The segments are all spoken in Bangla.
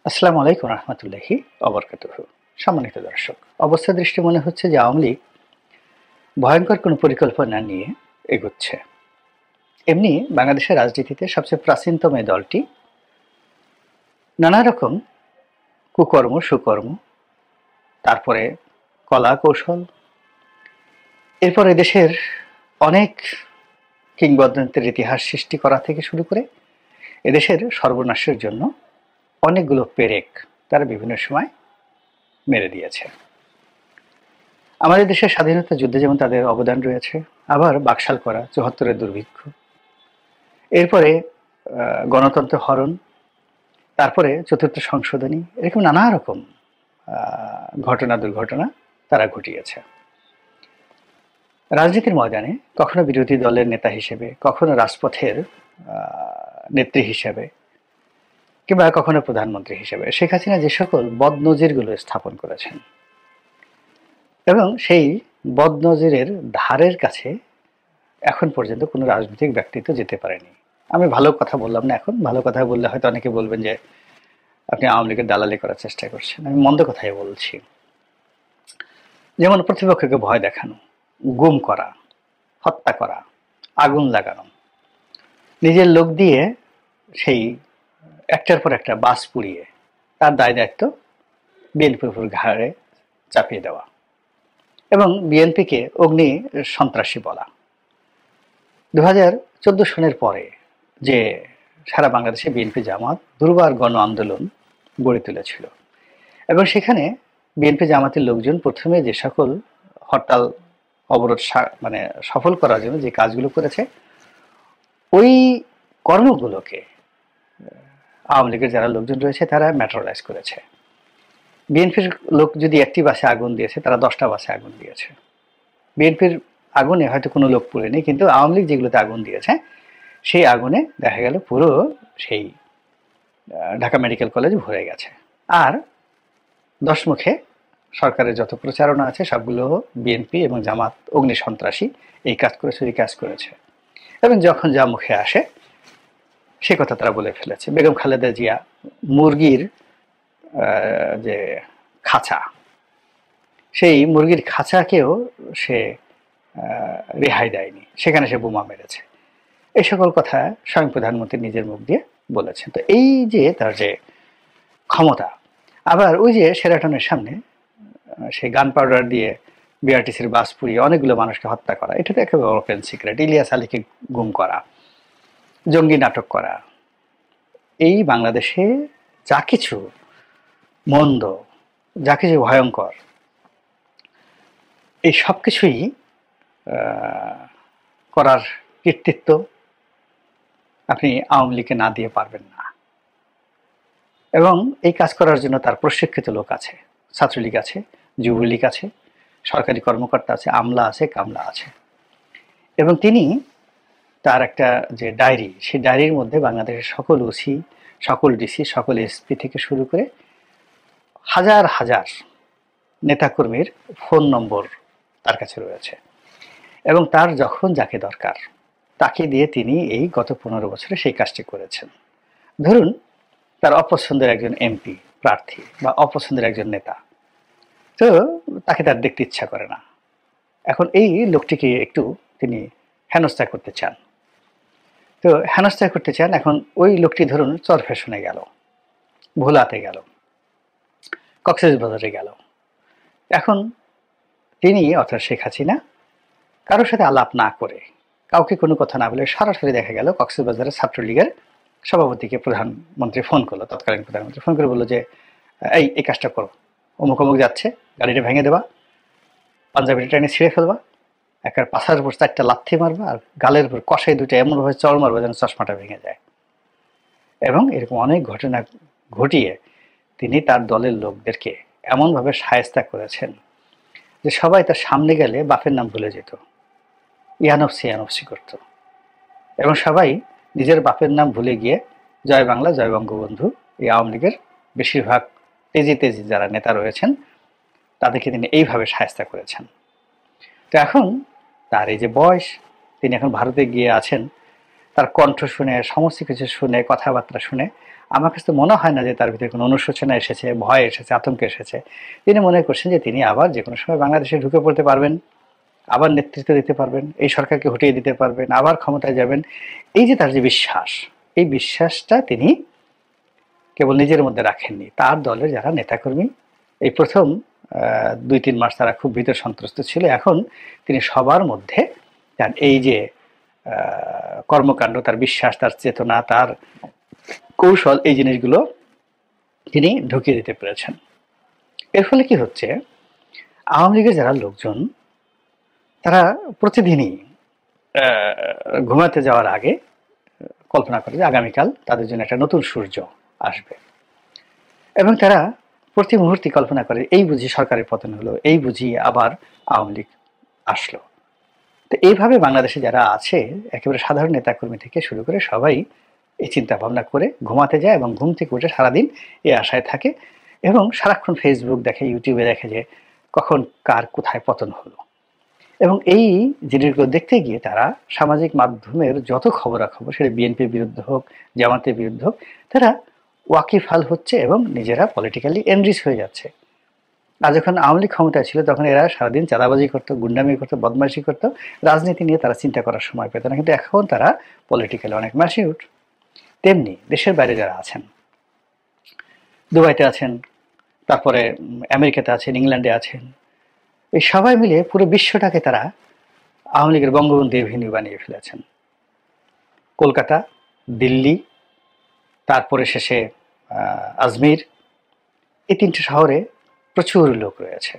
আসসালামু আলাইকুম রহমতুল্লাহি অবরকাতুহু। সম্মানিত দর্শক, অবস্থা দৃষ্টি মনে হচ্ছে যে আওয়ামী লীগ ভয়ঙ্কর কোনো পরিকল্পনা নিয়ে এগোচ্ছে। এমনি বাংলাদেশের রাজনীতিতে সবচেয়ে প্রাচীনতম এই দলটি নানা রকম কুকর্ম সুকর্ম, তারপরে কলা কৌশল, এরপরে দেশের অনেক কিংবদন্তির ইতিহাস সৃষ্টি করা থেকে শুরু করে এদেশের সর্বনাশের জন্য অনেকগুলো পেরেক তারা বিভিন্ন সময় মেরে দিয়েছে। আমাদের দেশের স্বাধীনতা যুদ্ধে যেমন তাদের অবদান রয়েছে, আবার বাকশাল করা, ৭৪-এর দুর্ভিক্ষ, এরপরে গণতন্ত্র হরণ, তারপরে চতুর্থ সংশোধনী, এরকম নানা রকম ঘটনা দুর্ঘটনা তারা ঘটিয়েছে। রাজনীতির ময়দানে কখনো বিরোধী দলের নেতা হিসেবে, কখনো রাজপথের নেত্রী হিসেবে, কিংবা কখনো প্রধানমন্ত্রী হিসেবে শেখ হাসিনা যে সকল বদনজিরগুলো স্থাপন করেছেন, এবং সেই বদনজিরের ধারের কাছে এখন পর্যন্ত কোনো রাজনৈতিক ব্যক্তিত্ব যেতে পারেনি। আমি ভালো কথা বললাম না, এখন ভালো কথা বললে হয়তো অনেকে বলবেন যে আপনি আওয়ামী লীগের দালালি করার চেষ্টা করছেন। আমি মন্দ কথাই বলছি। যেমন প্রতিপক্ষকে ভয় দেখানো, গুম করা, হত্যা করা, আগুন লাগানো, নিজের লোক দিয়ে সেই একটার পর একটা বাস পুড়িয়ে তার দায় দায়িত্ব বিএনপির উপর ঘাড়ে চাপিয়ে দেওয়া, এবং বিএনপিকে অগ্নি সন্ত্রাসী বলা। 2014 সনের পরে যে সারা বাংলাদেশে বিএনপি জামাত দুর্বার গণ আন্দোলন গড়ে তুলেছিল, এবং সেখানে বিএনপি জামাতের লোকজন প্রথমে যে সকল হরতাল অবরোধ মানে সফল করার জন্য যে কাজগুলো করেছে, ওই কর্মগুলোকে আওয়ামী লীগের যারা লোকজন রয়েছে তারা ম্যাটেরিয়ালাইজ করেছে। বিএনপির লোক যদি একটি বাসে আগুন দিয়েছে, তারা 10টা বাসে আগুন দিয়েছে। বিএনপির আগুনে হয়তো কোনো লোক পুড়েনি, কিন্তু আওয়ামী লীগ যেগুলোতে আগুন দিয়েছে সেই আগুনে দেখা গেল পুরো সেই ঢাকা মেডিকেল কলেজ ভরে গেছে। আর 10 মুখে সরকারের যত প্রচারণা আছে সবগুলো বিএনপি এবং জামাত অগ্নি সন্ত্রাসী এই কাজ করেছে, এই কাজ করেছে, এবং যখন যা মুখে আসে সে কথা তারা বলে ফেলেছে। বেগম খালেদা জিয়া মুরগির যে খাঁচা, সেই মুরগির খাঁচাকেও সে রেহাই দেয়নি, সেখানে সে বোমা মেরেছে। এই সকল কথা স্বয়ং প্রধানমন্ত্রী নিজের মুখ দিয়ে বলেছেন। তো এই যে তার যে ক্ষমতা, আবার ওই যে শেরাটনের সামনে সেই গান পাউডার দিয়ে বিআরটিসির বাস পুড়িয়ে অনেকগুলো মানুষকে হত্যা করা, এটা তো একেবারে ওপেন সিক্রেট। ইলিয়াস আলীকে গুম করা, জঙ্গি নাটক করা, এই বাংলাদেশে যা কিছু মন্দ, যা কিছু ভয়ঙ্কর, এই সব কিছুই করার কৃতিত্ব আপনি আওয়ামী লীগকে না দিয়ে পারবেন না। এবং এই কাজ করার জন্য তার প্রশিক্ষিত লোক আছে, ছাত্রলীগ আছে, যুবলীগ আছে, সরকারি কর্মকর্তা আছে, আমলা আছে, কামলা আছে। এবং তিনি তার একটা যে ডায়েরি, সেই ডায়েরির মধ্যে বাংলাদেশের সকল ওসি, সকল ডিসি, সকল এসপি থেকে শুরু করে হাজার হাজার নেতাকর্মীর ফোন নম্বর তার কাছে রয়েছে, এবং তার যখন যাকে দরকার তাকে দিয়ে তিনি এই গত 15 বছরে সেই কাজটি করেছেন। ধরুন তার অপছন্দের একজন এমপি প্রার্থী বা অপছন্দের একজন নেতা, তো তাকে তার দেখতে ইচ্ছা করে না, এখন এই লোকটিকে একটু তিনি হেনস্থা করতে চান। তো হেনস্থা করতে চান, এখন ওই লোকটি ধরুন চরফ্যাশনে গেল, ভোলাতে গেল, কক্সবাজারে গেল, এখন তিনি অর্থাৎ শেখ হাসিনা কারোর সাথে আলাপ না করে, কাউকে কোনো কথা না বলে সরাসরি দেখা গেল কক্সবাজারের ছাত্রলীগের সভাপতিকে প্রধানমন্ত্রী ফোন করলো, তৎকালীন প্রধানমন্ত্রী ফোন করে বললো যে এই কাজটা করো, অমুক অমুক যাচ্ছে, গাড়িটা ভেঙে দেবা, পাঞ্জাবিটা টেনে ছিঁড়ে ফেলবা, একার পাশার উপর 4টা লাথি মারবা, আর গালের উপর কষাই 2টা এমনভাবে চড় মারবা যেন চশমাটা ভেঙে যায়। এবং এরকম অনেক ঘটনা ঘটিয়ে তিনি তার দলের লোকদেরকে এমনভাবে শায়েস্তা করেছেন যে সবাই তার সামনে গেলে বাপের নাম ভুলে যেত, ইয়ানফসি ইয়ানফসি করত, এবং সবাই নিজের বাপের নাম ভুলে গিয়ে জয় বাংলা, জয় বঙ্গবন্ধু, এই আওয়ামী লীগের বেশিরভাগ তেজি তেজি যারা নেতা রয়েছেন তাদেরকে তিনি এইভাবে শায়েস্তা করেছেন। তো এখন তার এই যে বয়স, তিনি এখন ভারতে গিয়ে আছেন, তার কণ্ঠ শুনে, সমস্ত কিছু শুনে, কথাবার্তা শুনে আমার কাছে তো মনে হয় না যে তার ভিতরে কোনো অনুশোচনা এসেছে, ভয় এসেছে, আতঙ্ক এসেছে। তিনি মনে করছেন যে তিনি আবার যে কোনো সময় বাংলাদেশে ঢুকে পড়তে পারবেন, আবার নেতৃত্ব দিতে পারবেন, এই সরকারকে হটিয়ে দিতে পারবেন, আবার ক্ষমতায় যাবেন। এই যে তার যে বিশ্বাস, এই বিশ্বাসটা তিনি কেবল নিজের মধ্যে রাখেননি, তার দলের যারা নেতাকর্মী এই প্রথম ২-৩ মাস তারা খুব ভীত সন্ত্রস্ত ছিল। এখন তিনি সবার মধ্যে তার এই যে কর্মকাণ্ড, তার বিশ্বাস, তার চেতনা, তার কৌশল, এই জিনিসগুলো তিনি ঢুকিয়ে দিতে পেরেছেন। এর ফলে কি হচ্ছে, আওয়ামী লীগের যারা লোকজন তারা প্রতিদিনই ঘুমাতে যাওয়ার আগে কল্পনা করে যে আগামীকাল তাদের জন্য একটা নতুন সূর্য আসবে, এবং তারা প্রতি মুহূর্তে কল্পনা করে এই বুঝি সরকারের পতন হলো, এই বুঝি আবার আওয়ামী লীগ আসলো। তো এইভাবে বাংলাদেশে যারা আছে একেবারে সাধারণ নেতাকর্মী থেকে শুরু করে সবাই এই চিন্তা ভাবনা করে ঘুমাতে যায়, এবং ঘুম থেকে উঠে সারাদিন এই আশায় থাকে, এবং সারাক্ষণ ফেসবুক দেখে, ইউটিউবে দেখে যে কখন কার কোথায় পতন হলো। এবং এই জিনিসগুলো দেখতে গিয়ে তারা সামাজিক মাধ্যমের যত খবরাখবর, সেটা বিএনপির বিরুদ্ধে হোক, জামাতের বিরুদ্ধে হোক, তারা ওয়াকিফাল হচ্ছে এবং নিজেরা পলিটিক্যালি এনরিচ হয়ে যাচ্ছে। আর যখন আওয়ামী লীগ ক্ষমতায় ছিল তখন এরা সারাদিন চাঁদাবাজি করতো, গুন্ডামি করতো, বদমাইশি করতো, রাজনীতি নিয়ে তারা চিন্তা করার সময় পেত না। কিন্তু এখন তারা পলিটিক্যালি অনেক ম্যাচিউরড। তেমনি দেশের বাইরে যারা আছেন, দুবাইতে আছেন, তারপরে আমেরিকাতে আছেন, ইংল্যান্ডে আছেন, এই সবাই মিলে পুরো বিশ্বটাকে তারা আওয়ামী লীগের বঙ্গবন্ধু এভিনিউ বানিয়ে ফেলেছেন। কলকাতা, দিল্লি, তারপরে শেষে আজমির, এই ৩টে শহরে প্রচুর লোক রয়েছে।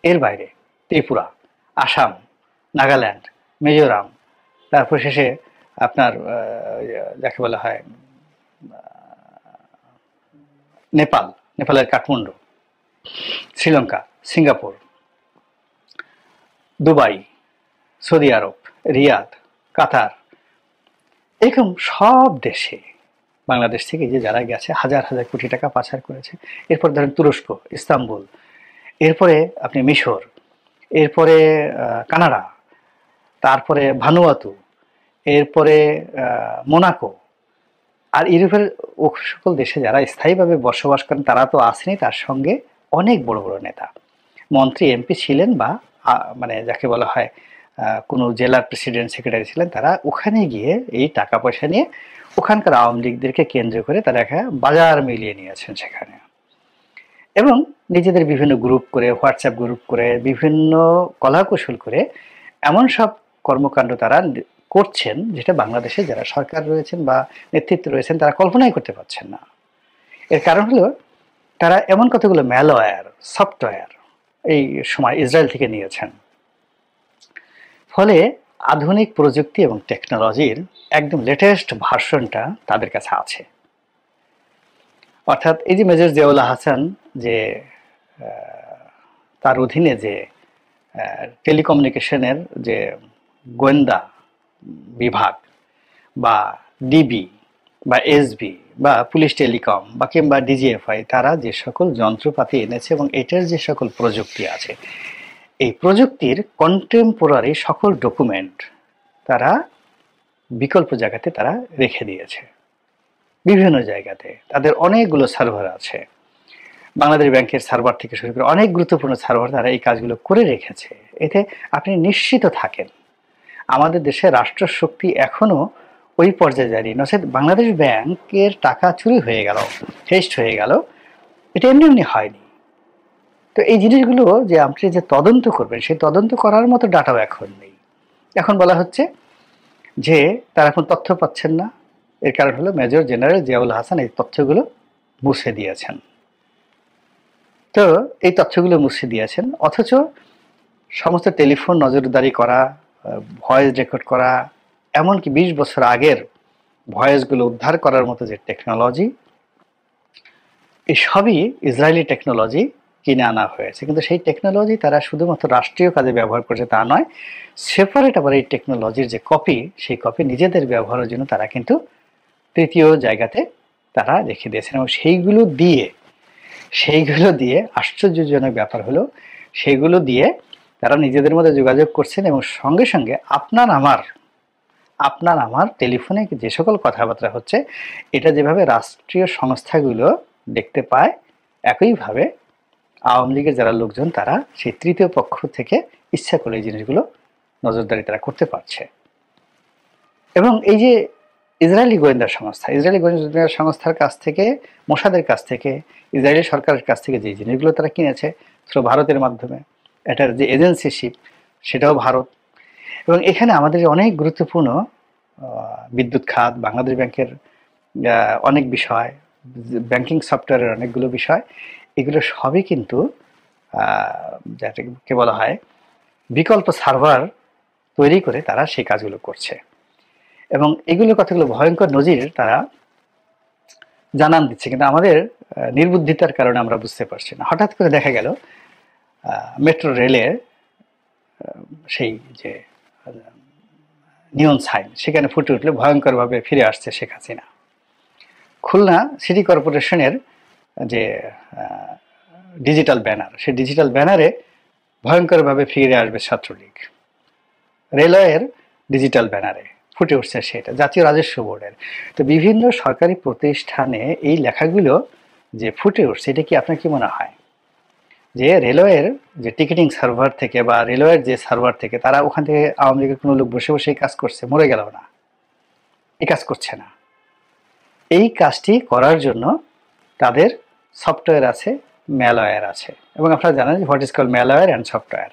এর বাইরে ত্রিপুরা, আসাম, নাগাল্যান্ড, মিজোরাম, তারপর শেষে আপনার যাকে বলা হয় নেপাল, নেপালের Kathmandu, Sri Lanka, Singapore, Dubai, Saudi Arab, Riyadh, Qatar, এরকম সব দেশে বাংলাদেশ থেকে যে যারা গেছে হাজার হাজার কোটি টাকা পাচার করেছে। এরপর ধরেন তুরস্ক, ইস্তাম্বুল, এরপরে আপনি মিশর, এরপরে কানাডা, তারপরে ভানুয়াতু, এরপরে মোনাকো, আর ইউরোপের ও সকল দেশে যারা স্থায়ীভাবে বসবাস করেন তারা তো আসেনি, তার সঙ্গে অনেক বড় বড় নেতা, মন্ত্রী, এমপি ছিলেন, বা মানে যাকে বলা হয় কোনো জেলার প্রেসিডেন্ট, সেক্রেটারি ছিলেন। তারা ওখানে গিয়ে এই টাকা পয়সা নিয়ে ওখানকার আওয়ামী লীগদেরকে কেন্দ্র করে তারা একটা বাজার মিলিয়ে নিয়েছেন সেখানে, এবং নিজেদের বিভিন্ন গ্রুপ করে, হোয়াটসঅ্যাপ গ্রুপ করে, বিভিন্ন কলাকৌশল করে এমন সব কর্মকাণ্ড তারা করছেন যেটা বাংলাদেশে যারা সরকার রয়েছেন বা নেতৃত্ব রয়েছেন তারা কল্পনাই করতে পারছেন না। এর কারণ হলো তারা এমন কতগুলো ম্যালওয়্যার, সফটওয়্যার এই সময় ইসরায়েল থেকে নিয়েছেন। ফলে আধুনিক প্রযুক্তি এবং টেকনোলজির একদম লেটেস্ট ভার্সনটা তাদের কাছে আছে। অর্থাৎ এই যে মেজর জিয়াউল হাসান, যে তার অধীনে যে টেলিকমিউনিকেশনের যে গোয়েন্দা বিভাগ, বা ডিবি, বা এসবি, বা পুলিশ টেলিকম, বা কিংবা ডিজিএফআই, তারা যে সকল যন্ত্রপাতি এনেছে এবং এটার যে সকল প্রযুক্তি আছে, এই প্রযুক্তির কন্টেম্পোরারি সকল ডকুমেন্ট তারা বিকল্প জায়গাতে তারা রেখে দিয়েছে। বিভিন্ন জায়গাতে তাদের অনেকগুলো সার্ভার আছে, বাংলাদেশ ব্যাংকের সার্ভার থেকে শুরু করে অনেক গুরুত্বপূর্ণ সার্ভার তারা এই কাজগুলো করে রেখেছে। এতে আপনি নিশ্চিত থাকেন আমাদের দেশে রাষ্ট্রশক্তি এখনো ওই পর্যায়ে যায়নি। নচেত বাংলাদেশ ব্যাংকের টাকা চুরি হয়ে গেল, হেস্ট হয়ে গেল, এটা এমনি এমনি হয়নি। তো এই জিনিসগুলো যে আপনি যে তদন্ত করবেন, সেই তদন্ত করার মতো ডাটাও এখন নেই। এখন বলা হচ্ছে যে তারা এখন তথ্য পাচ্ছেন না, এর কারণ হলো মেজর জেনারেল জিয়াউল হাসান এই তথ্যগুলো মুছে দিয়েছেন। তো এই তথ্যগুলো মুছে দিয়েছেন, অথচ সমস্ত টেলিফোন নজরদারি করা, ভয়েস রেকর্ড করা, এমনকি 20 বছর আগের ভয়েসগুলো উদ্ধার করার মতো যে টেকনোলজি, এই সবই ইসরায়েলি টেকনোলজি কিনে আনা হয়েছে। কিন্তু সেই টেকনোলজি তারা শুধুমাত্র রাষ্ট্রীয় কাজে ব্যবহার করছে তা নয়, সেপারেট আবার এই টেকনোলজির যে কপি, সেই কপি নিজেদের ব্যবহারের জন্য তারা কিন্তু তৃতীয় জায়গাতে তারা রেখে দিয়েছেন। এবং সেইগুলো দিয়ে আশ্চর্যজনক ব্যাপার হলো সেইগুলো দিয়ে তারা নিজেদের মধ্যে যোগাযোগ করছেন, এবং সঙ্গে সঙ্গে আপনার আমার আপনার আমার টেলিফোনে যে সকল কথাবার্তা হচ্ছে এটা যেভাবে রাষ্ট্রীয় সংস্থাগুলো দেখতে পায়, একইভাবে আওয়ামী লীগের যারা লোকজন তারা সেই তৃতীয় পক্ষ থেকে ইচ্ছা করে এই জিনিসগুলো নজরদারি তারা করতে পারছে। এবং এই যে ইসরায়েলি গোয়েন্দা সংস্থার কাছ থেকে, মোসাদের কাছ থেকে, ইসরায়েলি সরকারের কাছ থেকে যে জিনিসগুলো তারা কিনেছে থ্রু ভারতের মাধ্যমে, এটার যে এজেন্সিশিপ সেটাও ভারত। এবং এখানে আমাদের অনেক গুরুত্বপূর্ণ বিদ্যুৎ খাত, বাংলাদেশ ব্যাংকের অনেক বিষয়, ব্যাংকিং সফটওয়্যারের অনেকগুলো বিষয়, এগুলো সবই কিন্তু যাকে বলা হয় বিকল্প সার্ভার তৈরি করে তারা সেই কাজগুলো করছে। এবং এগুলো কথাগুলো ভয়ঙ্কর নজির তারা জানান দিচ্ছে, কিন্তু আমাদের নির্বুদ্ধিতার কারণে আমরা বুঝতে পারছি না। হঠাৎ করে দেখা গেল মেট্রো রেলের সেই যে নিয়ন সাইন সেখানে ফুটে উঠলে ভয়ঙ্করভাবে ফিরে আসছে শেখ হাসিনা। খুলনা সিটি কর্পোরেশনের যে ডিজিটাল ব্যানার, সেই ডিজিটাল ব্যানারে ভয়ঙ্করভাবে ফিরে আসবে ছাত্রলীগ। রেলওয়ের ডিজিটাল ব্যানারে ফুটে উঠছে সেটা, জাতীয় রাজস্ব বোর্ডের। তো বিভিন্ন সরকারি প্রতিষ্ঠানে এই লেখাগুলো যে ফুটে উঠছে, এটা কি আপনার কি মনে হয় যে রেলওয়ের যে টিকিটিং সার্ভার থেকে বা রেলওয়ের যে সার্ভার থেকে তারা ওখান থেকে আওয়ামী লীগের কোনো লোক বসে বসে এই কাজ করছে, মরে গেল না, এই কাজ করছে না। এই কাজটি করার জন্য তাদের সফটওয়্যার আছে, ম্যালওয়্যার আছে। এবং আপনারা জানেন যে what is call malware and software.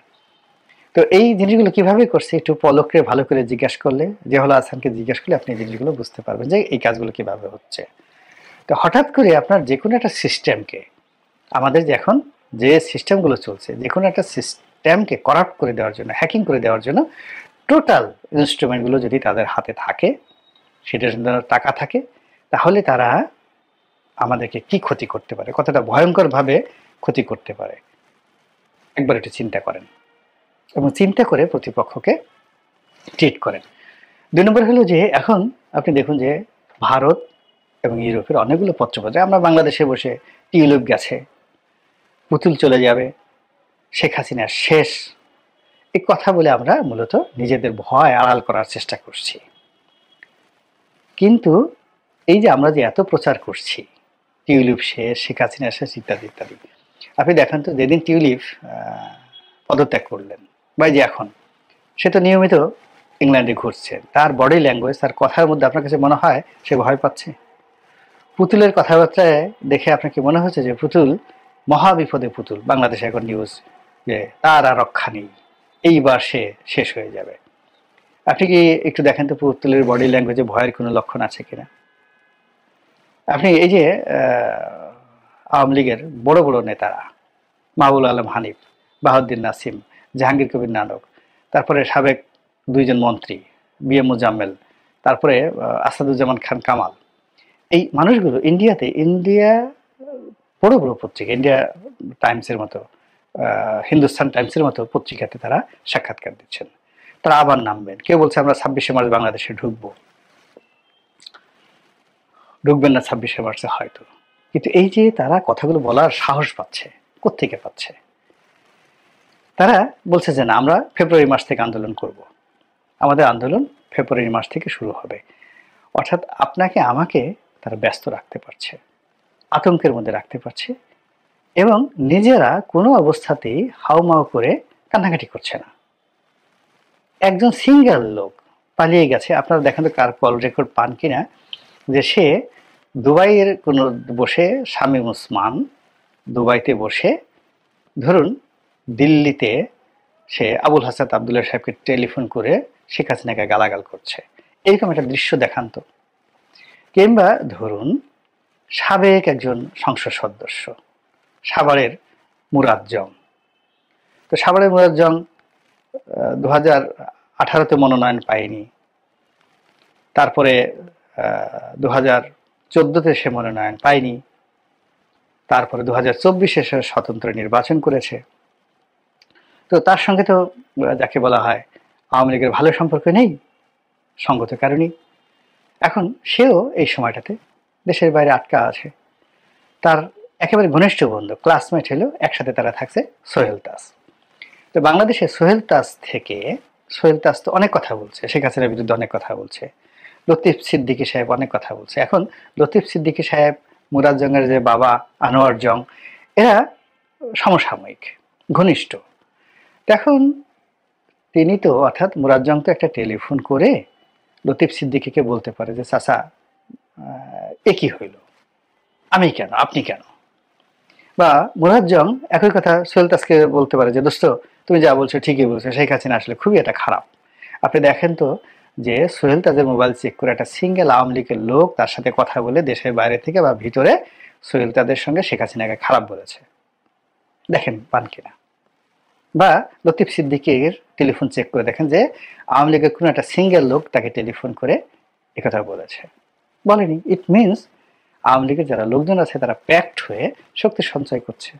তো এই জিনিসগুলো কিভাবে করছে একটু পলককে ভালো করে জিজ্ঞাসা করলে, জিয়াউল হাসানকে জিজ্ঞাসা করলে আপনি এই জিনিসগুলো বুঝতে পারবেন যে এই কাজগুলো কিভাবে হচ্ছে। তো হঠাৎ করে আপনার যে কোনো একটা সিস্টেমকে, আমাদের যে এখন যে সিস্টেমগুলো চলছে, যে কোনো একটা সিস্টেমকে করাপ্ট করে দেওয়ার জন্য, হ্যাকিং করে দেওয়ার জন্য টোটাল ইনস্ট্রুমেন্টগুলো যদি তাদের হাতে থাকে, সেটার জন্য টাকা থাকে, তাহলে তারা আমাদেরকে কি ক্ষতি করতে পারে, কতটা ভয়ঙ্করভাবে ক্ষতি করতে পারে একবার একটু চিন্তা করেন এবং চিন্তা করে প্রতিপক্ষকে ট্রিট করেন। 2 নম্বর হলো যে এখন আপনি দেখুন যে ভারত এবং ইউরোপের অনেকগুলো পত্রপত্রে আমরা বাংলাদেশে বসে টিউলিপ গেছে, পুতুল চলে যাবে, শেখ হাসিনা শেষ, এই কথা বলে আমরা মূলত নিজেদের ভয় আড়াল করার চেষ্টা করছি। কিন্তু এই যে আমরা যে এত প্রচার করছি টিউলিপ শেষ, শেখ হাসিনা শেষ ইত্যাদি ইত্যাদি, আপনি দেখেন তো যেদিন টিউলিপ পদত্যাগ করলেন বা যে এখন সে তো নিয়মিত ইংল্যান্ডে ঘুরছে, তার বডি ল্যাঙ্গুয়েজ, তার কথার মধ্যে আপনার কাছে মনে হয় সে ভয় পাচ্ছে? পুতুলের কথাবার্তায় দেখে আপনার কি মনে হচ্ছে যে পুতুল মহা বিপদে? পুতুল বাংলাদেশে এখন নিউজ যে তার আর রক্ষা নেই, এইবার সে শেষ হয়ে যাবে। আপনি কি একটু দেখেন তো পুতুলের বডি ল্যাঙ্গুয়েজে ভয়ের কোনো লক্ষণ আছে কিনা? আপনি এই যে আওয়ামী লীগের বড় বড় নেতারা, মাহবুব আলম হানিফ, বাহাউদ্দিন নাসিম, জাহাঙ্গীর কবির নানক, তারপরে সাবেক 2 জন মন্ত্রী বি.এম. মুজাম্মেল, তারপরে আসাদুজ্জামান খান কামাল, এই মানুষগুলো ইন্ডিয়া বড় বড় পত্রিকা, ইন্ডিয়া টাইমসের মতো, হিন্দুস্তান টাইমসের মতো পত্রিকাতে তারা সাক্ষাৎকার দিচ্ছেন। তারা আবার নামবেন, কেউ বলছে আমরা 26শে মার্চ বাংলাদেশে ঢুকবেন না 26শে মার্চে হয়তো। কিন্তু এই যে তারা কথাগুলো বলার সাহস পাচ্ছে, কোত্থেকে পাচ্ছে? তারা বলছে যে না, আমরা ফেব্রুয়ারি মাস থেকে আন্দোলন করব, আমাদের আন্দোলন ফেব্রুয়ারি মাস থেকে শুরু হবে। অর্থাৎ আপনাকে আমাকে তারা ব্যস্ত রাখতে পারছে, আতঙ্কের মধ্যে রাখতে পারছে, এবং নিজেরা কোনো অবস্থাতেই হাউমাউ করে কান্নাকাটি করছে না। একজন সিঙ্গেল লোক পালিয়ে গেছে, আপনারা দেখেন তো কার কল রেকর্ড পান কিনা, যে সে দুবাইয়ের কোনো বসে, শামীম ওসমান দুবাইতে বসে, ধরুন দিল্লিতে সে আবুল হাসান আবদুল্লাহ সাহেবকে টেলিফোন করে শেখ হাসিনাকে গালাগাল করছে, এরকম একটা দৃশ্য দেখান তো। কিংবা ধরুন সাবেক একজন সংসদ সদস্য সাভারের মুরাজ্জম, তো সাভারের মুরাজ্জম 2018-তে মনোনয়ন পায়নি, তারপরে 2014-তে সে মনোনয়ন পায়নি, তারপরে 2024-এ সে স্বতন্ত্র নির্বাচন করেছে। তো তার সঙ্গে তো যাকে বলা হয় আওয়ামী লীগের ভালো সম্পর্ক নেই, সঙ্গত কারণেই এখন সেও এই সময়টাতে দেশের বাইরে আটকা আছে। তার একেবারে ঘনিষ্ঠ বন্ধু, ক্লাসমেট হলো, একসাথে তারা থাকছে সোহেল তাজ। তো বাংলাদেশে সোহেল তাজ থেকে সোহেল তাজ তো অনেক কথা বলছে, শেখ হাসিনার বিরুদ্ধে অনেক কথা বলছে, লতিফ সিদ্দিকী সাহেব অনেক কথা বলছে। এখন লতিফ সিদ্দিকী সাহেব, মুরাদ জংয়ের যে বাবা আনোয়ার জং, এরা সমসাময়িক, ঘনিষ্ঠ। এখন তিনি তো, অর্থাৎ মুরাদ জং তো একটা টেলিফোন করে লতিফ সিদ্দিকীকে বলতে পারে যে চাচা এ কি হইল, আমি কেন, আপনি কেন। বা মুরাদ জং একই কথা সোহেল তাজকে বলতে পারে যে দোস্ত তুমি যা বলছো ঠিকই বলছো, শেখ হাসিনা আসলে খুবই একটা খারাপ। আপনি দেখেন তো যে সোহেল তাজের মোবাইল চেক করে একটা সিঙ্গেল আওয়ামী লীগের লোক তার সাথে কথা বলে দেশের বাইরে থেকে বা ভিতরে সোহেল তাজের সঙ্গে শেখ হাসিনাকে খারাপ বলেছে, দেখেন পান কিনা। বা লতিফ সিদ্দিকীর টেলিফোন চেক করে দেখেন যে আওয়ামী লীগের কোনো একটা সিঙ্গেল লোক তাকে টেলিফোন করে একথা বলেছে, বলেনি। ইট মিনস আওয়ামী লীগের যারা লোকজন আছে তারা প্যাক্ট হয়ে শক্তি সঞ্চয় করছে।